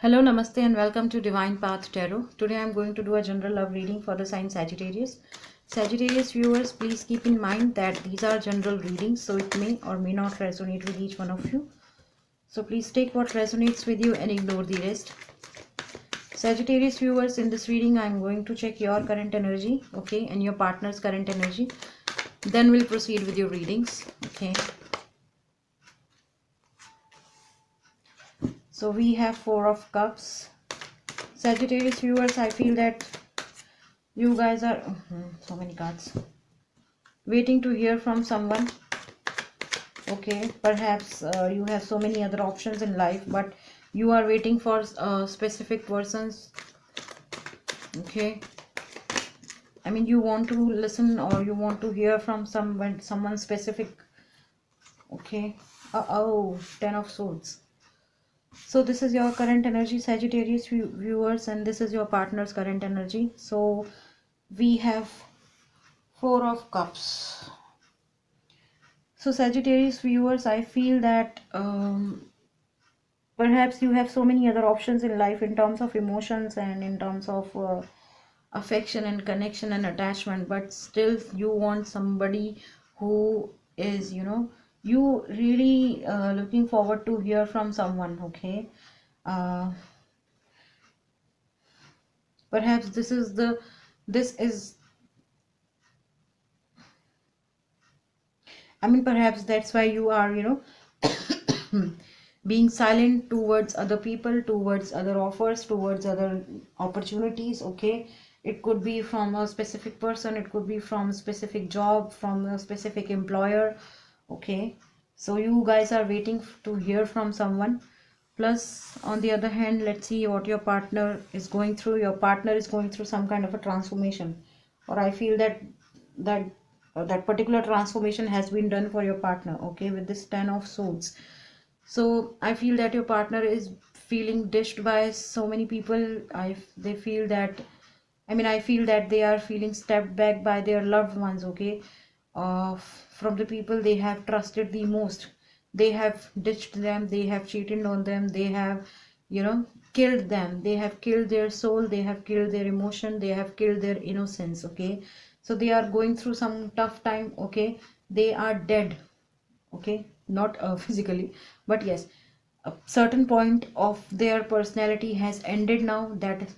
Hello, Namaste, and welcome to Divine Path Tarot. Today I'm going to do a general love reading for the sign Sagittarius. Sagittarius viewers, please keep in mind that these are general readings, so it may or may not resonate with each one of you. So please take what resonates with you and ignore the rest. Sagittarius viewers, in this reading I'm going to check your current energy, okay, and your partner's current energy. Then we'll proceed with your readings, okay. So we have Four of Cups. Sagittarius viewers, I feel that you guys are so many cards, waiting to hear from someone, okay. Perhaps you have so many other options in life, but you are waiting for specific persons, okay. I mean, you want to listen or you want to hear from someone specific, okay. Oh, Ten of Swords. So this is your current energy, Sagittarius viewers, and this is your partner's current energy. So we have Four of Cups. So Sagittarius viewers, I feel that perhaps you have so many other options in life in terms of emotions and in terms of affection and connection and attachment, but still you want somebody who is, you really looking forward to hear from someone, okay. uh, Perhaps this is I mean, perhaps that's why you are, being silent towards other people, towards other offers, towards other opportunities, okay. It could be from a specific person, it could be from a specific job, from a specific employer, okay. So you guys are waiting to hear from someone. Plus, on the other hand, let's see what your partner is going through. Your partner is going through some kind of a transformation, or I feel that that particular transformation has been done for your partner, okay, with this Ten of Swords. So I feel that your partner is feeling dished by so many people. They feel that, I mean, I feel that they are feeling stepped back by their loved ones, okay, from the people they have trusted the most. They have ditched them, they have cheated on them, they have, killed them, they have killed their soul, they have killed their emotion, they have killed their innocence, okay. So they are going through some tough time, okay. They are dead, okay, not physically, but yes, a certain point of their personality has ended now. That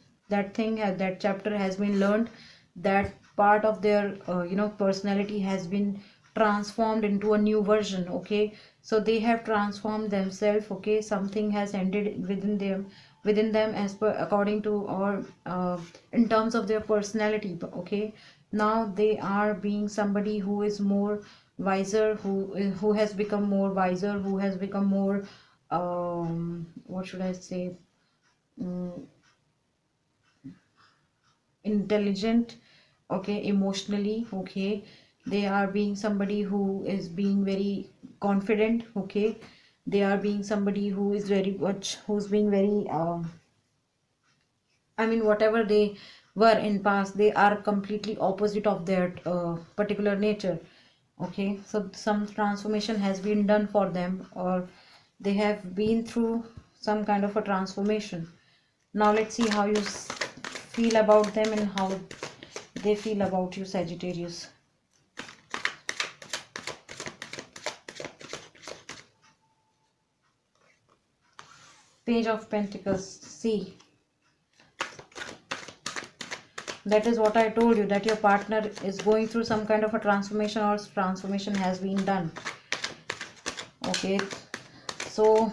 chapter has been learned. That part of their personality has been transformed into a new version, okay. So they have transformed themselves, okay. Something has ended within them as per according to, or in terms of their personality, okay. Now they are being somebody who is more wiser, who has become more wiser, who has become more what should I say, mm, intelligent, okay, emotionally, okay. They are being somebody who is being very confident, okay. They are being somebody who is very much, who's being very I mean, whatever they were in past, they are completely opposite of their particular nature, okay. So some transformation has been done for them, or they have been through some kind of a transformation. Now let's see how you feel about them and how they feel about you, Sagittarius. Page of Pentacles. See, that is what I told you, that your partner is going through some kind of a transformation, or transformation has been done, okay. So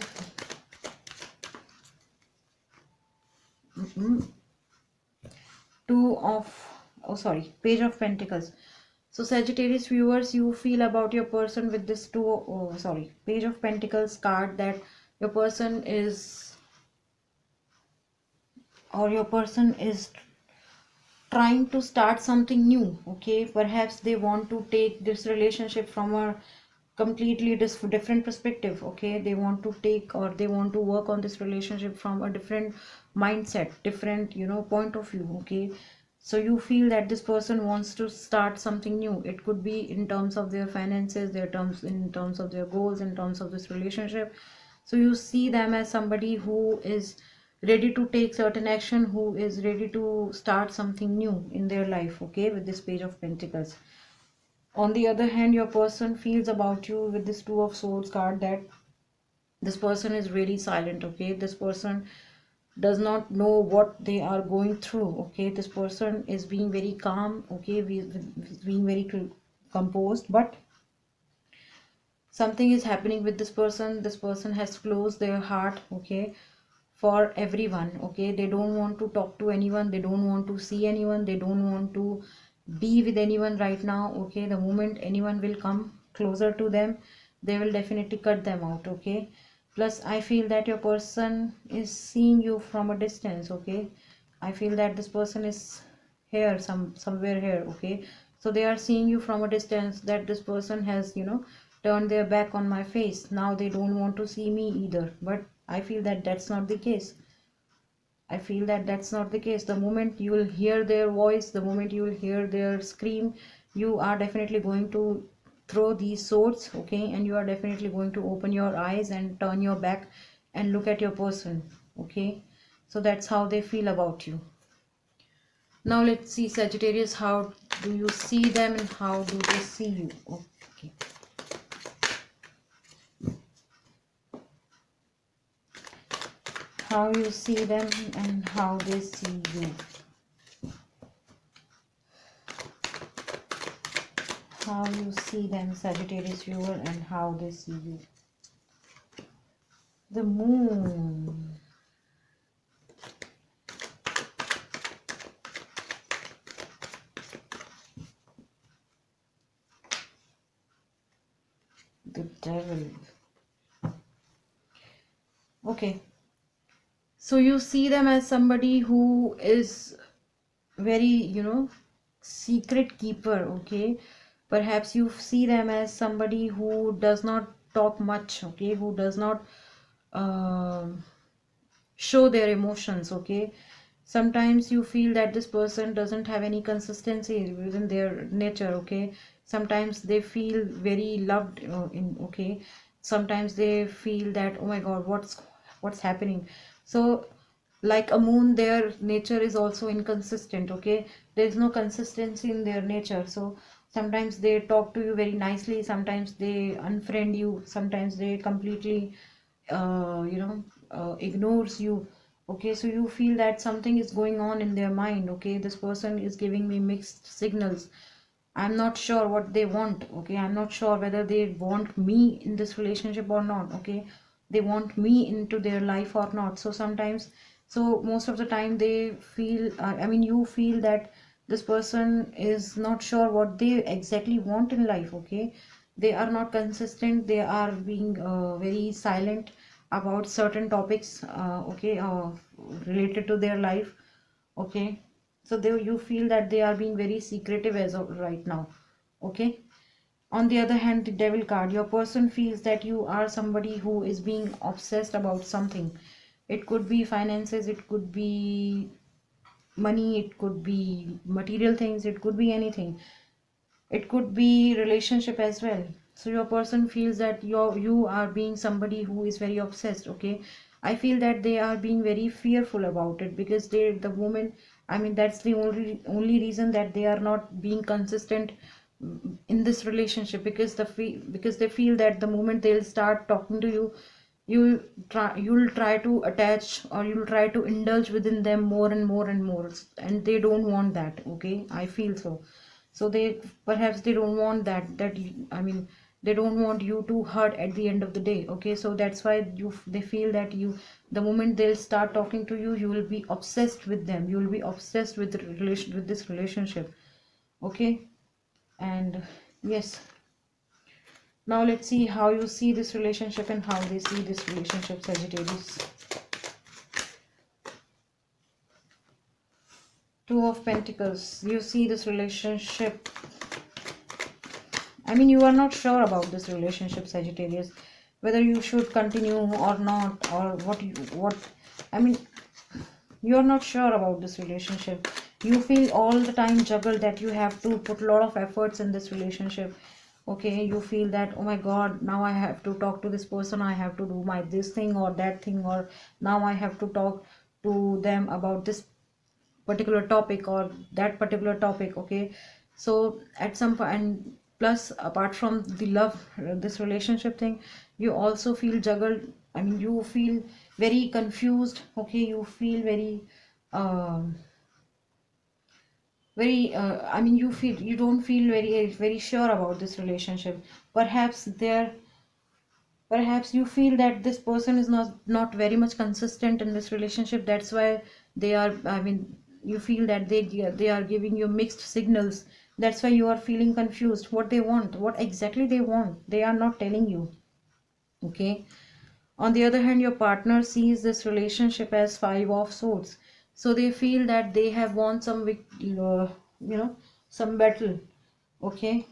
Page of Pentacles. So Sagittarius viewers, you feel about your person with this Page of Pentacles card, that your person is, trying to start something new, okay. Perhaps they want to take this relationship from a completely different perspective, okay. They want to take, or they want to work on this relationship from a different mindset, different point of view, okay. So you feel that this person wants to start something new. It could be in terms of their finances, in terms of their goals, in terms of this relationship. So you see them as somebody who is ready to take certain action, who is ready to start something new in their life, okay, with this Page of Pentacles. On the other hand, your person feels about you with this Two of Swords card that this person is really silent, okay. This person does not know what they are going through, okay. This person is being very calm, okay, being very composed, but something is happening with this person. This person has closed their heart, okay, for everyone, okay. They don't want to talk to anyone, they don't want to see anyone, they don't want to be with anyone right now, okay. The moment anyone will come closer to them, they will definitely cut them out, okay. Plus I feel that your person is seeing you from a distance, okay. I feel that this person is here, somewhere here, okay. So they are seeing you from a distance, that this person has, turned their back on my face. Now they don't want to see me either. But I feel that that's not the case. I feel that that's not the case. The moment you will hear their voice, the moment you will hear their scream, you are definitely going to throw these swords, okay, and you are definitely going to open your eyes and turn your back and look at your person, okay. So that's how they feel about you. Now let's see, Sagittarius, how do you see them and how do they see you? Okay. How you see them and how they see you. How you see them, Sagittarius viewer, and how they see you. The Moon. The Devil. Okay. So you see them as somebody who is very, secret keeper, okay. Perhaps you see them as somebody who does not talk much, okay, who does not show their emotions, okay. Sometimes you feel that this person doesn't have any consistency within their nature, okay. Sometimes they feel very loved okay. Sometimes they feel that, oh my god, what's happening. So like a moon, their nature is also inconsistent, okay. There is no consistency in their nature. So sometimes they talk to you very nicely, sometimes they unfriend you, sometimes they completely ignores you, okay. So you feel that something is going on in their mind, okay. This person is giving me mixed signals. I'm not sure what they want, okay. I'm not sure whether they want me in this relationship or not, okay. They want me into their life or not. So sometimes, so most of the time they feel you feel that this person is not sure what they exactly want in life, okay. They are not consistent, they are being very silent about certain topics, okay, related to their life, okay. So they, you feel that they are being very secretive as of right now, okay. On the other hand, the Devil card, your person feels that you are somebody who is being obsessed about something. It could be finances, it could be money, it could be material things, it could be anything. It could be relationship as well. So your person feels that you are being somebody who is very obsessed, okay. I feel that they are being very fearful about it, because they, the moment, that's the only reason that they are not being consistent in this relationship, because because they feel that the moment they'll start talking to you, you'll try to attach, or you'll try to indulge within them more and more and more, and they don't want that, okay. I feel so. So they, perhaps they don't want they don't want you to hurt at the end of the day, okay. So that's why they feel that the moment they'll start talking to you, you will be obsessed with them, you will be obsessed with the relation, with this relationship, okay. And yes, now let's see how you see this relationship and how they see this relationship, Sagittarius. Two of Pentacles, you see this relationship. You are not sure about this relationship, Sagittarius, whether you should continue or not, or what you are not sure about this relationship. You feel all the time juggled, that you have to put a lot of efforts in this relationship, okay. You feel that, oh my god, now I have to talk to this person, I have to do my this thing or that thing, or now I have to talk to them about this particular topic or that particular topic. Okay, so at some point, and plus apart from the love, this relationship thing, you also feel juggled. I mean, you feel very confused. Okay, you feel very um I mean, you don't feel very sure about this relationship. Perhaps there, perhaps you feel that this person is not very much consistent in this relationship. That's why they are, I mean, you feel that they are giving you mixed signals. That's why you are feeling confused. What they want, what exactly they want, they are not telling you. Okay, on the other hand, your partner sees this relationship as Five of Swords. So they feel that they have won some some battle. Okay,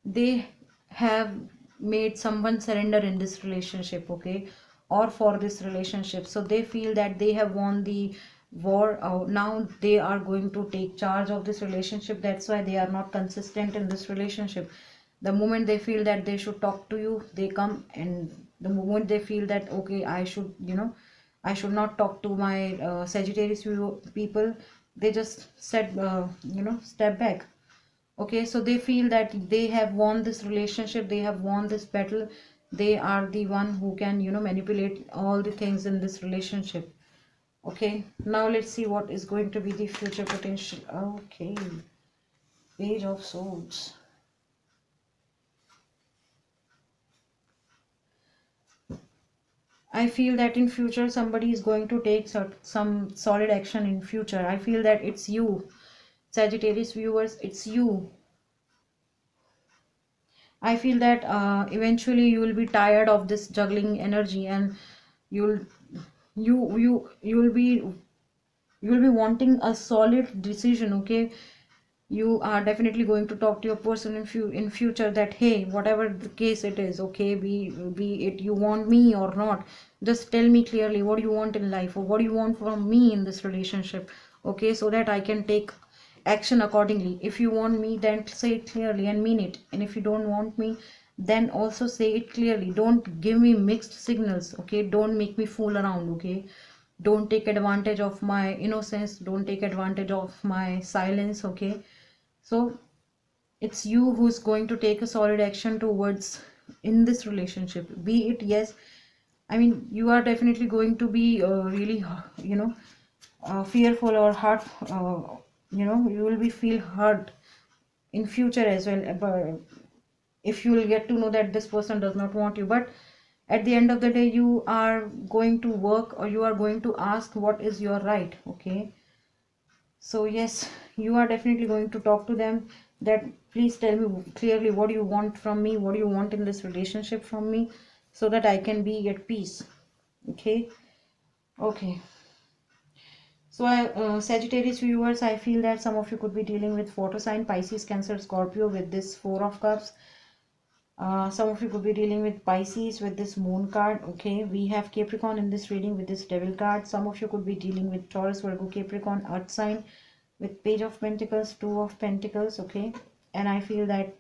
they have made someone surrender in this relationship. Okay, or for this relationship. So they feel that they have won the war. Now they are going to take charge of this relationship. That's why they are not consistent in this relationship. The moment they feel that they should talk to you, they come. And the moment they feel that, okay, I should, I should not talk to my Sagittarius people, they just step back. Okay, so they feel that they have won this relationship, they have won this battle. They are the one who can, manipulate all the things in this relationship. Okay, now let's see what is going to be the future potential. Okay, Page of Swords. I feel that in future somebody is going to take some solid action in future. I feel that it's you, Sagittarius viewers, it's you. I feel that eventually you will be tired of this juggling energy, and you'll you'll be wanting a solid decision. Okay, you are definitely going to talk to your person in future that, hey, whatever the case it is, okay, be it you want me or not, just tell me clearly what you want in life, or what you want from me in this relationship. Okay, so that I can take action accordingly. If you want me, then say it clearly and mean it. And if you don't want me, then also say it clearly. Don't give me mixed signals. Okay, don't make me fool around. Okay, don't take advantage of my innocence, don't take advantage of my silence. Okay, so it's you who's going to take a solid action towards in this relationship. Be it, yes, I mean, you are definitely going to be really fearful or hurt. You will be feel hurt in future as well, but if you will get to know that this person does not want you. But at the end of the day, you are going to work, or you are going to ask what is your right. Okay, so yes, you are definitely going to talk to them that, please tell me clearly what you want from me, what you want in this relationship from me, so that I can be at peace. Okay, okay. So Sagittarius viewers, I feel that some of you could be dealing with photo sign Pisces, Cancer, Scorpio with this Four of Cups. Some of you could be dealing with Pisces with this Moon card. Okay, we have Capricorn in this reading with this Devil card. Some of you could be dealing with Taurus, Virgo, Capricorn, Earth sign with Page of Pentacles, Two of Pentacles. Okay, and I feel that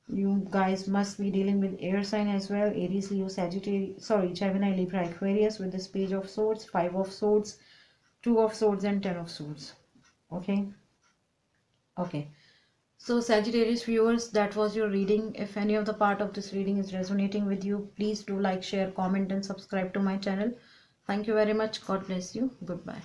you guys must be dealing with air sign as well: Aries, Leo, Sagittarius, sorry, Gemini, Libra, Aquarius with this Page of Swords, Five of Swords, Two of Swords, and Ten of Swords. Okay, okay. So Sagittarius viewers, that was your reading. If any of the part of this reading is resonating with you, please do like, share, comment, and subscribe to my channel. Thank you very much. God bless you. Goodbye.